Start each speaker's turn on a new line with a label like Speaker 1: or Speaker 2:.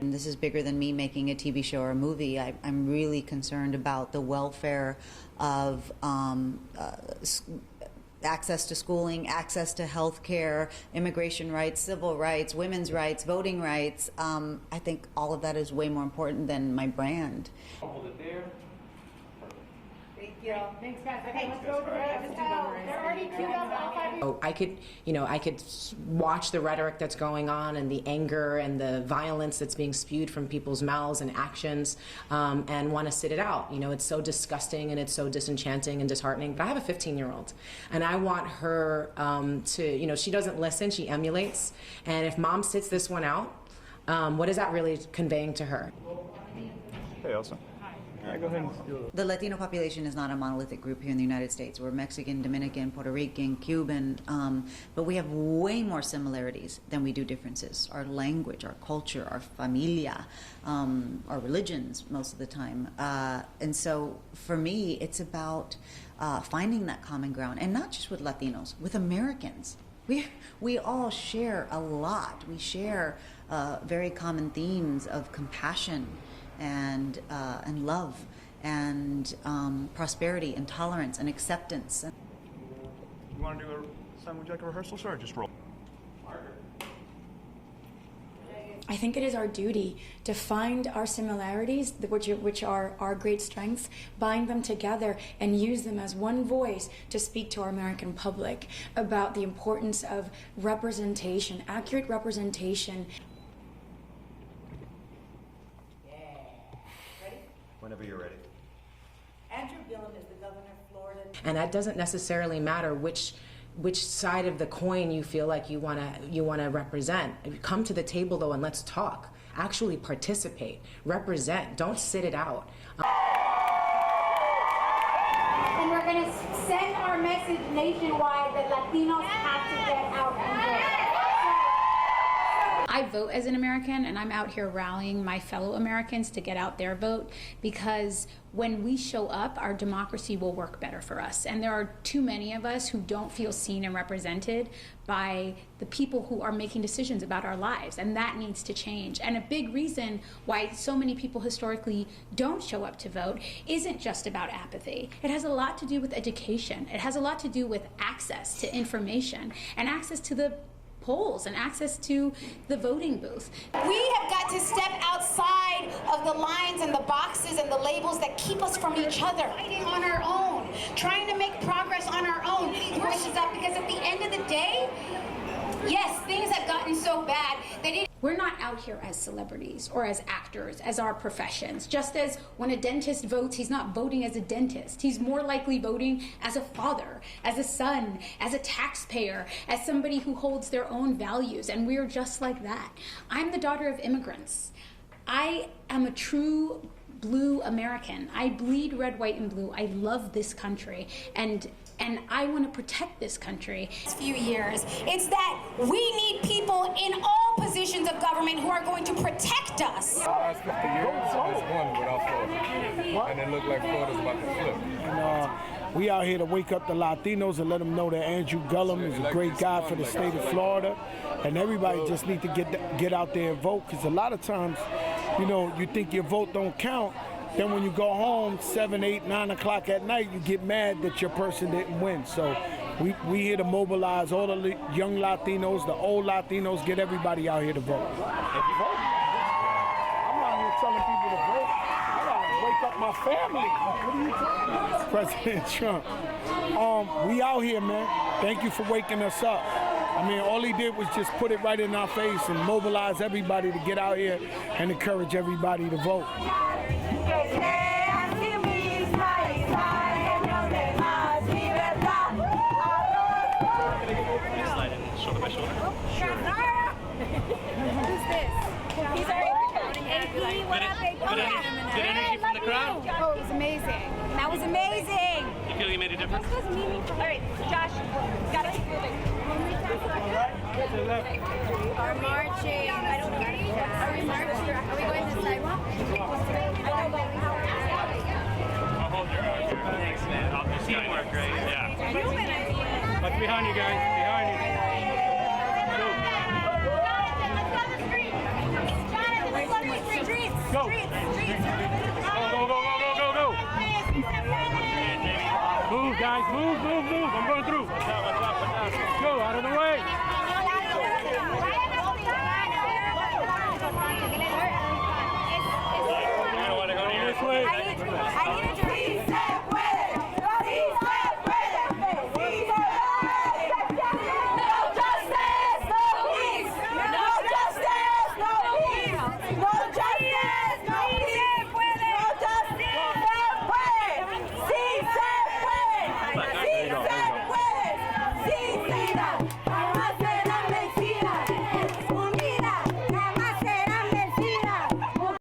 Speaker 1: And this is bigger than me making a TV show or a movie. I'm really concerned about the welfare of access to schooling, access to health care, immigration rights, civil rights, women's rights, voting rights. I think all of that is way more important than my brand.
Speaker 2: Hold it there.
Speaker 3: Thank you. Thanks, guys. Okay, let's go over there. They're already queued up.
Speaker 4: I could watch the rhetoric that's going on and the anger and the violence that's being spewed from people's mouths and actions, and want to sit it out. You know, it's so disgusting and it's so disenchanting and disheartening. But I have a 15-year-old, and I want her to, you know, she doesn't listen, she emulates. And if mom sits this one out, what is that really conveying to her?
Speaker 5: Hey, Elsa. All right, go ahead and do it.
Speaker 1: The Latino population is not a monolithic group here in the United States. We're Mexican, Dominican, Puerto Rican, Cuban, but we have way more similarities than we do differences. Our language, our culture, our familia, our religions most of the time. And so for me, it's about finding that common ground, and not just with Latinos, with Americans. We all share a lot. We share very common themes of compassion and love and prosperity and tolerance and acceptance.
Speaker 5: You want to do would you like a rehearsal, sir, or just roll?
Speaker 6: I think it is our duty to find our similarities, which are our great strengths, bind them together and use them as one voice to speak to our American public about the importance of representation, accurate representation.
Speaker 5: Whenever you're ready.
Speaker 1: Andrew Gillum is the governor of Florida.
Speaker 4: And that doesn't necessarily matter which side of the coin you feel like you wanna represent. Come to the table though and let's talk. Actually participate, represent. Don't sit it out.
Speaker 3: And we're going to send our message nationwide that Latinos have to get out and vote.
Speaker 7: I vote as an American, and I'm out here rallying my fellow Americans to get out their vote, because when we show up, our democracy will work better for us. And there are too many of us who don't feel seen and represented by the people who are making decisions about our lives, and that needs to change. And a big reason why so many people historically don't show up to vote isn't just about apathy. It has a lot to do with education. It has a lot to do with access to information and access to the polls and access to the voting booth.
Speaker 3: We have got to step outside of the lines and the boxes and the labels that keep us from each other. Fighting on our own, trying to make progress on our own. Because at the end of the day, yes, things have gotten so bad that
Speaker 7: we're not out here as celebrities or as actors, as our professions. Just as when a dentist votes, he's not voting as a dentist. He's more likely voting as a father, as a son, as a taxpayer, as somebody who holds their own values, and we're just like that. I'm the daughter of immigrants. I am a true blue American. I bleed red, white, and blue. I love this country, and I want to protect this country.
Speaker 3: Few years, it's that we need people in all positions of government who are going to protect us.
Speaker 8: The last 50 years, there's one without Florida, and it looked like Florida's about to flip.
Speaker 9: And we out here to wake up the Latinos and let them know that Andrew Gillum is a great guy for the state of Florida, and everybody just need to get out there and vote, because a lot of times, you know, you think your vote don't count. Then when you go home 7, 8, 9 o'clock at night, you get mad that your person didn't win. So we here to mobilize all the young Latinos, the old Latinos, get everybody out here to vote. I'm out here telling people to vote. I gotta wake up my family. What are you talking about? President Trump. We out here, man. Thank you for waking us up. I mean, all he did was just put it right in our face and mobilize everybody to get out here and encourage everybody to vote.
Speaker 3: Who's this? He's our
Speaker 2: Good energy from the crowd?
Speaker 3: Oh, it was amazing. That was amazing.
Speaker 2: You feel you made a difference?
Speaker 3: This was meaningful. All right, Josh, gotta keep moving. Our marching. I don't know. Are we marching? Are we going to the sidewalk?
Speaker 2: I'll hold your thanks, man. Teamwork, right? Yeah. What's behind you guys? Behind you.
Speaker 3: Jonathan, let's go to the street. Jonathan, let's go to the street.
Speaker 2: go. Go. Move, guys, move. I'm going through. Go, out of the way. This way.
Speaker 3: I need a drink.